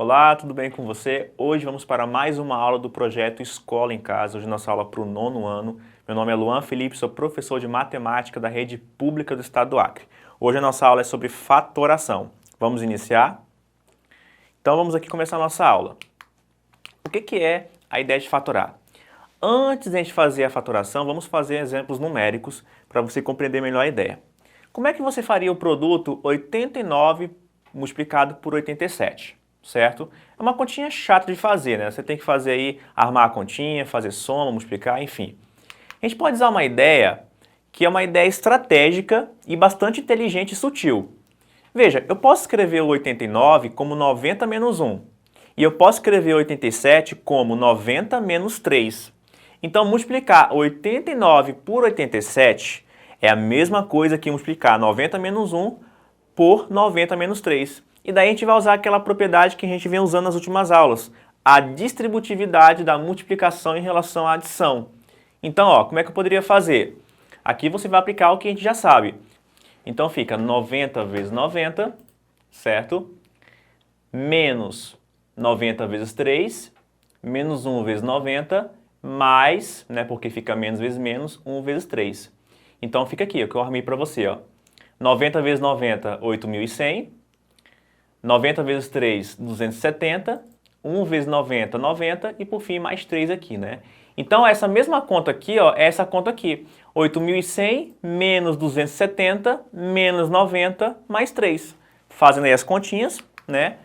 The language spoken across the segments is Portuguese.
Olá, tudo bem com você? Hoje vamos para mais uma aula do projeto Escola em Casa. Hoje nossa aula para o 9º ano. Meu nome é Luan Felipe, sou professor de matemática da rede pública do estado do Acre. Hoje a nossa aula é sobre fatoração. Vamos iniciar? Então vamos aqui começar a nossa aula. O que é a ideia de fatorar? Antes de a gente fazer a fatoração, vamos fazer exemplos numéricos para você compreender melhor a ideia. Como é que você faria o produto 89 multiplicado por 87? Certo? É uma continha chata de fazer, né? Você tem que fazer aí, armar a continha, fazer soma, multiplicar, enfim. A gente pode usar uma ideia que é uma ideia estratégica e bastante inteligente e sutil. Veja, eu posso escrever o 89 como 90 menos 1. E eu posso escrever o 87 como 90 menos 3. Então, multiplicar 89 por 87 é a mesma coisa que multiplicar 90 menos 1 por 90 menos 3. E daí a gente vai usar aquela propriedade que a gente vem usando nas últimas aulas, a distributividade da multiplicação em relação à adição. Então, ó, como é que eu poderia fazer? Aqui você vai aplicar o que a gente já sabe. Então fica 90 vezes 90, certo? Menos 90 vezes 3, menos 1 vezes 90, mais, né, porque fica menos vezes menos, 1 vezes 3. Então fica aqui, o que eu armei para você, ó. 90 vezes 90, 8.100. 90 vezes 3, 270. 1 vezes 90, 90. E por fim, mais 3 aqui, né? Então, essa mesma conta aqui, ó, é essa conta aqui. 8.100 menos 270 menos 90 mais 3. Fazendo aí as continhas, né?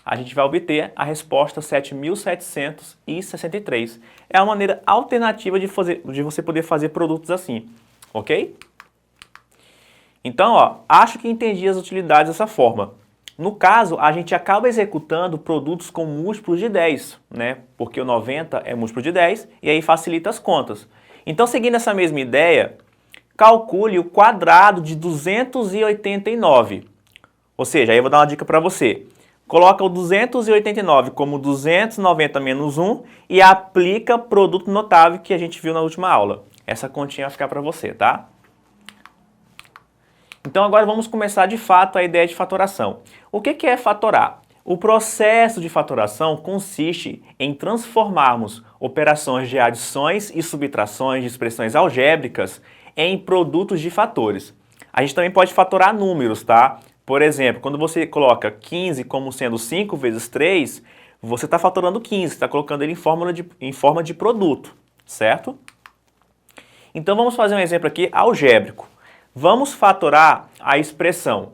A gente vai obter a resposta 7.763. É uma maneira alternativa de você poder fazer produtos assim, ok? Então, ó, acho que entendi as utilidades dessa forma. No caso, a gente acaba executando produtos com múltiplos de 10, né? Porque o 90 é múltiplo de 10 e aí facilita as contas. Então, seguindo essa mesma ideia, calcule o quadrado de 289. Ou seja, aí eu vou dar uma dica para você. Coloca o 289 como 290 menos 1 e aplica produto notável que a gente viu na última aula. Essa continha vai ficar para você, tá? Então agora vamos começar de fato a ideia de fatoração. O que é fatorar? O processo de fatoração consiste em transformarmos operações de adições e subtrações de expressões algébricas em produtos de fatores. A gente também pode fatorar números, tá? Por exemplo, quando você coloca 15 como sendo 5 vezes 3, você está fatorando 15, está colocando ele em forma de produto, certo? Então vamos fazer um exemplo aqui algébrico. Vamos fatorar a expressão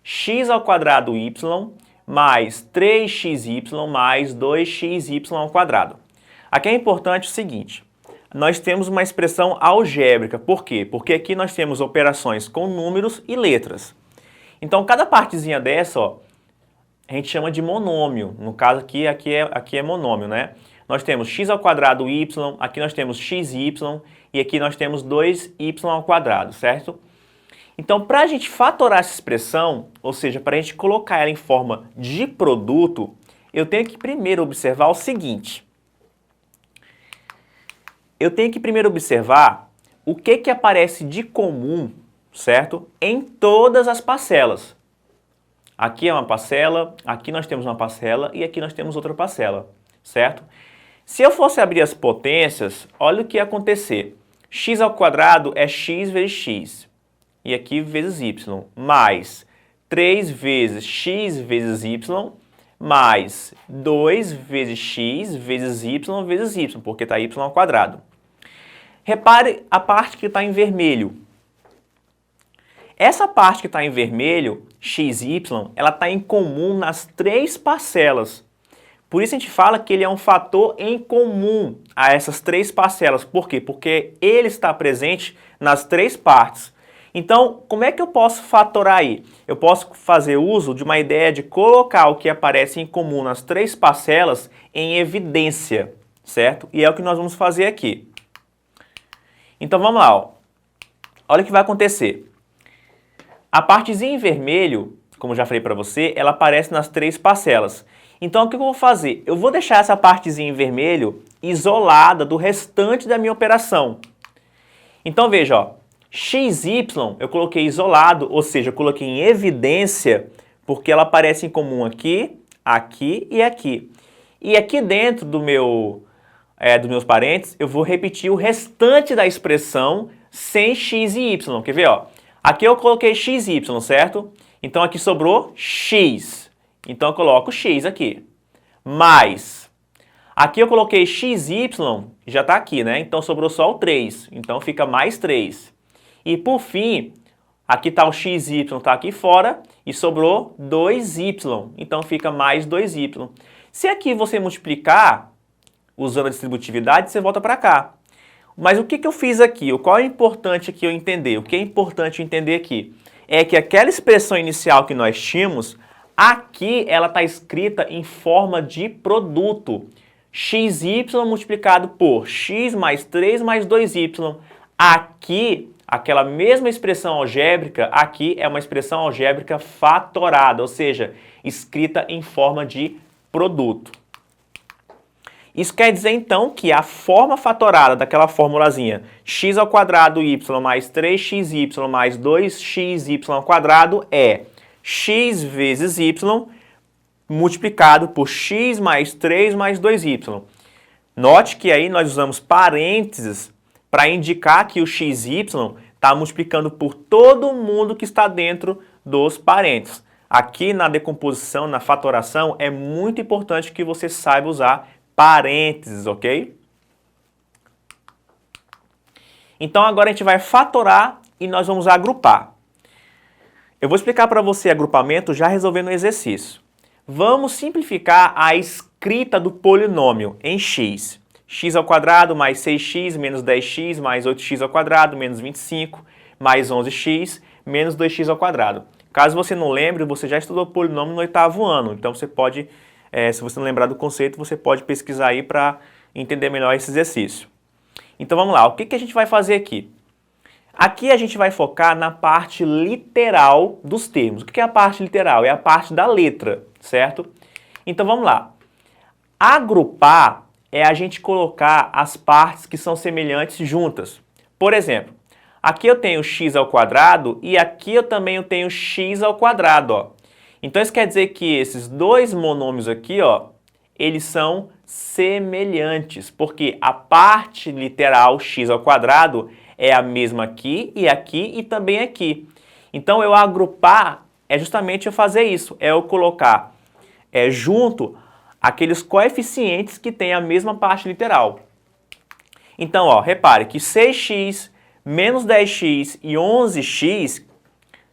x² mais 3xy mais 2xy². Aqui é importante o seguinte, nós temos uma expressão algébrica. Por quê? Porque aqui nós temos operações com números e letras. Então, cada partezinha dessa, ó, a gente chama de monômio. No caso aqui é monômio, né? Nós temos x² y, aqui nós temos xy e aqui nós temos 2y², certo? Então, para a gente fatorar essa expressão, ou seja, para a gente colocar ela em forma de produto, eu tenho que primeiro observar o seguinte. Eu tenho que primeiro observar o que aparece de comum, certo? Em todas as parcelas. Aqui é uma parcela, aqui nós temos uma parcela e aqui nós temos outra parcela, certo? Se eu fosse abrir as potências, olha o que ia acontecer. x² é x vezes x. E aqui vezes y, mais 3 vezes x vezes y, mais 2 vezes x vezes y vezes y, porque está y². Repare a parte que está em vermelho. Essa parte que está em vermelho, xy, ela está em comum nas 3 parcelas. Por isso a gente fala que ele é um fator em comum a essas 3 parcelas. Por quê? Porque ele está presente nas 3 partes. Então, como é que eu posso fatorar aí? Eu posso fazer uso de uma ideia de colocar o que aparece em comum nas 3 parcelas em evidência, certo? E é o que nós vamos fazer aqui. Então, vamos lá, ó. Olha o que vai acontecer. A partezinha em vermelho, como eu já falei para você, ela aparece nas 3 parcelas. Então, o que eu vou fazer? Eu vou deixar essa partezinha em vermelho isolada do restante da minha operação. Então, veja, ó. XY eu coloquei isolado, ou seja, eu coloquei em evidência, porque ela aparece em comum aqui, aqui e aqui. E aqui dentro dos meus parênteses, eu vou repetir o restante da expressão sem x e y. Quer ver? Ó? Aqui eu coloquei x e y, certo? Então aqui sobrou x. Então eu coloco x aqui. Mais. Aqui eu coloquei x e y, já está aqui, né? Então sobrou só o 3. Então fica mais 3. E por fim, aqui está o x e y, está aqui fora, e sobrou 2y. Então fica mais 2y. Se aqui você multiplicar, usando a distributividade, você volta para cá. Mas o que eu fiz aqui? Qual é importante aqui eu entender? O que é importante entender aqui? É que aquela expressão inicial que nós tínhamos, aqui ela está escrita em forma de produto. xy multiplicado por x mais 3 mais 2y. Aqui, aquela mesma expressão algébrica, aqui é uma expressão algébrica fatorada, ou seja, escrita em forma de produto. Isso quer dizer, então, que a forma fatorada daquela formulazinha x ao quadrado y mais 3xy mais 2xy ao quadrado é x vezes y multiplicado por x mais 3 mais 2y. Note que aí nós usamos parênteses para indicar que o xy está multiplicando por todo mundo que está dentro dos parênteses. Aqui na decomposição, na fatoração, é muito importante que você saiba usar parênteses, ok? Então agora a gente vai fatorar e nós vamos agrupar. Eu vou explicar para você agrupamento já resolvendo o exercício. Vamos simplificar a escrita do polinômio em x. X ao quadrado mais 6x menos 10x mais 8x ao quadrado menos 25 mais 11x menos 2x ao quadrado. Caso você não lembre, você já estudou polinômio no 8º ano, então você pode, se você não lembrar do conceito, você pode pesquisar aí para entender melhor esse exercício. Então vamos lá, o que a gente vai fazer aqui? Aqui a gente vai focar na parte literal dos termos. O que é a parte literal? É a parte da letra, certo? Então vamos lá. Agrupar é a gente colocar as partes que são semelhantes juntas. Por exemplo, aqui eu tenho x ao quadrado e aqui eu também tenho x ao quadrado, ó. Então isso quer dizer que esses dois monômios aqui, ó, eles são semelhantes, porque a parte literal x ao quadrado é a mesma aqui e também aqui. Então eu agrupar é justamente eu fazer isso, é eu colocar junto aqueles coeficientes que têm a mesma parte literal. Então, ó, repare que 6x menos 10x e 11x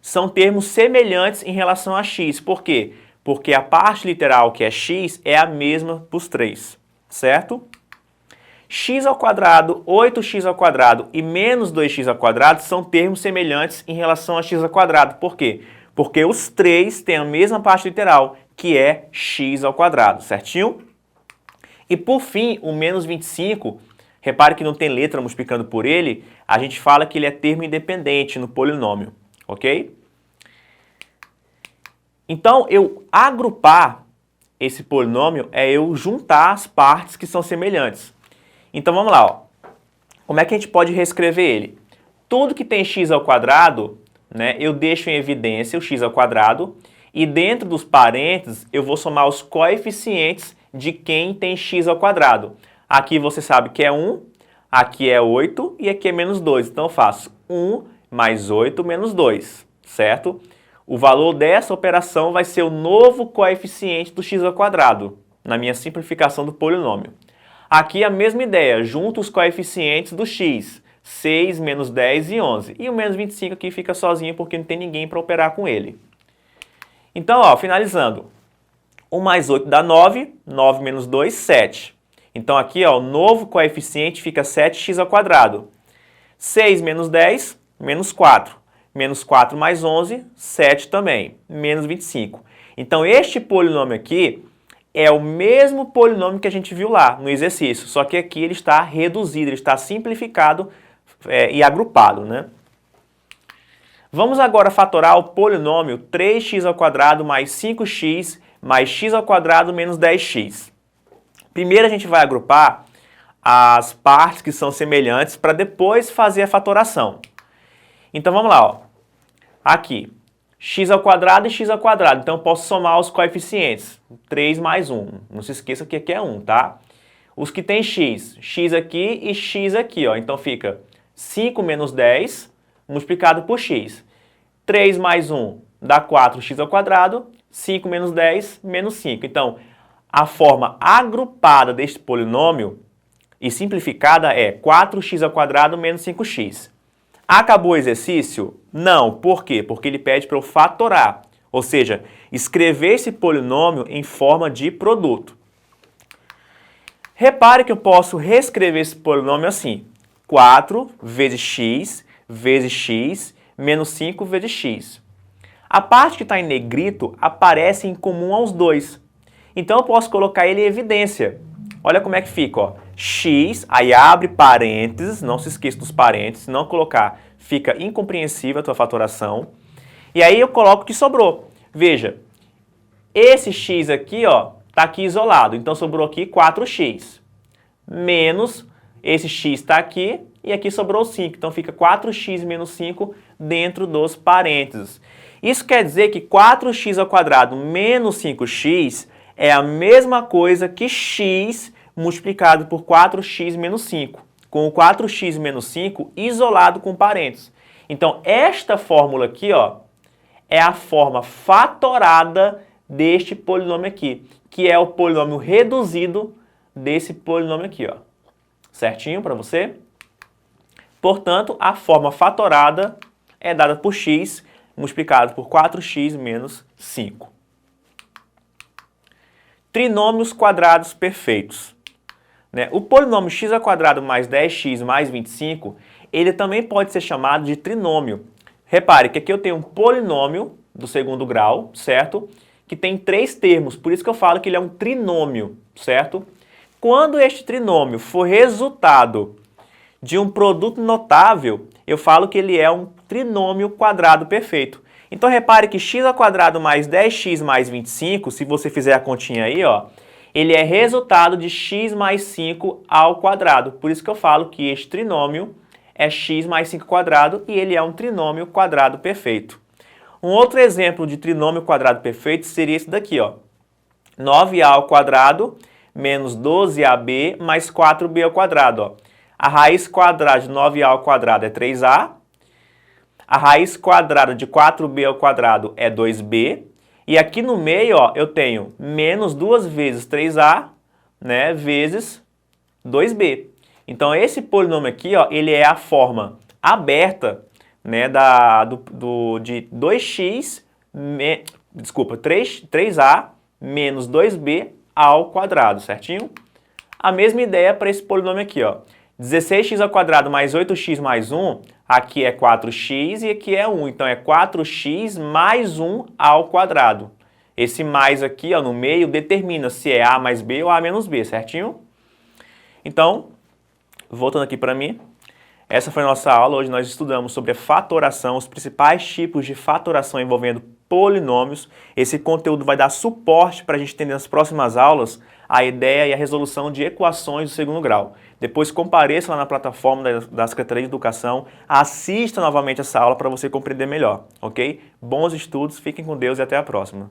são termos semelhantes em relação a x. Por quê? Porque a parte literal, que é x, é a mesma para os três, certo? X ao quadrado, 8x ao quadrado e menos 2x ao quadrado são termos semelhantes em relação a x ao quadrado. Por quê? Porque os três têm a mesma parte literal, que é x ao quadrado, certinho? E por fim, o menos 25, repare que não tem letra multiplicando por ele, a gente fala que ele é termo independente no polinômio, ok? Então, eu agrupar esse polinômio é eu juntar as partes que são semelhantes. Então, vamos lá, ó. Como é que a gente pode reescrever ele? Tudo que tem x ao quadrado, né, eu deixo em evidência o x ao quadrado, e dentro dos parênteses eu vou somar os coeficientes de quem tem x ao quadrado. Aqui você sabe que é 1, aqui é 8 e aqui é menos 2. Então eu faço 1 mais 8 menos 2, certo? O valor dessa operação vai ser o novo coeficiente do x ao quadrado, na minha simplificação do polinômio. Aqui a mesma ideia, junto os coeficientes do x, 6 menos 10 e 11. E o menos 25 aqui fica sozinho porque não tem ninguém para operar com ele. Então, ó, finalizando, 1 mais 8 dá 9, 9 menos 2, 7. Então aqui, ó, o novo coeficiente fica 7x ao quadrado. 6 menos 10, menos 4. Menos 4 mais 11, 7 também, menos 25. Então este polinômio aqui é o mesmo polinômio que a gente viu lá no exercício, só que aqui ele está reduzido, ele está simplificado e agrupado, né? Vamos agora fatorar o polinômio 3x ao quadrado mais 5x mais x ao quadrado menos 10x. Primeiro a gente vai agrupar as partes que são semelhantes para depois fazer a fatoração. Então vamos lá, ó. Aqui, x ao quadrado e x ao quadrado. Então, eu posso somar os coeficientes. 3 mais 1. Não se esqueça que aqui é 1, tá? Os que tem x, x aqui e x aqui, ó. Então, fica 5 menos 10 multiplicado por x. 3 mais 1 dá 4x ao quadrado. 5 menos 10, menos 5. Então, a forma agrupada deste polinômio e simplificada é 4x ao quadrado menos 5x. Acabou o exercício? Não. Por quê? Porque ele pede para eu fatorar, ou seja, escrever esse polinômio em forma de produto. Repare que eu posso reescrever esse polinômio assim. 4 vezes x menos 5 vezes x. A parte que está em negrito aparece em comum aos dois. Então, eu posso colocar ele em evidência. Olha como é que fica, ó. X, aí abre parênteses, não se esqueça dos parênteses, se não colocar, fica incompreensível a tua fatoração. E aí eu coloco o que sobrou. Veja, esse x aqui, ó, tá aqui isolado, então sobrou aqui 4x. Menos, esse x está aqui e aqui sobrou 5, então fica 4x menos 5 dentro dos parênteses. Isso quer dizer que 4x ao quadrado menos 5x é a mesma coisa que x multiplicado por 4x menos 5, com o 4x menos 5 isolado com parênteses. Então, esta fórmula aqui, ó, é a forma fatorada deste polinômio aqui, que é o polinômio reduzido desse polinômio aqui, ó. Certinho para você? Portanto, a forma fatorada é dada por x multiplicado por 4x menos 5. Trinômios quadrados perfeitos. O polinômio x ao quadrado mais 10x mais 25, ele também pode ser chamado de trinômio. Repare que aqui eu tenho um polinômio do segundo grau, certo? Que tem 3 termos, por isso que eu falo que ele é um trinômio, certo? Quando este trinômio for resultado de um produto notável, eu falo que ele é um trinômio quadrado perfeito. Então, repare que x ao quadrado mais 10x mais 25, se você fizer a continha aí, ó, ele é resultado de x mais 5 ao quadrado. Por isso que eu falo que este trinômio é x mais 5 ao quadrado e ele é um trinômio quadrado perfeito. Um outro exemplo de trinômio quadrado perfeito seria esse daqui, ó. 9a ao quadrado menos 12ab mais 4b ao quadrado, ó. A raiz quadrada de 9a ao quadrado é 3a. A raiz quadrada de 4b ao quadrado é 2b. E aqui no meio, ó, eu tenho menos 2 vezes 3a, né, vezes 2b. Então, esse polinômio aqui, ó, ele é a forma aberta, né, de 3a menos 2b ao quadrado, certinho? A mesma ideia para esse polinômio aqui, ó. 16x ao quadrado mais 8x mais 1, aqui é 4x e aqui é 1. Então, é 4x mais 1 ao quadrado. Esse mais aqui, ó, no meio determina se é a mais b ou a menos b, certinho? Então, voltando aqui para mim, essa foi a nossa aula. Hoje nós estudamos sobre a fatoração, os principais tipos de fatoração envolvendo polinômios. Esse conteúdo vai dar suporte para a gente entender nas próximas aulas a ideia e a resolução de equações do segundo grau. Depois compareça lá na plataforma da Secretaria de Educação, assista novamente essa aula para você compreender melhor, ok? Bons estudos, fiquem com Deus e até a próxima.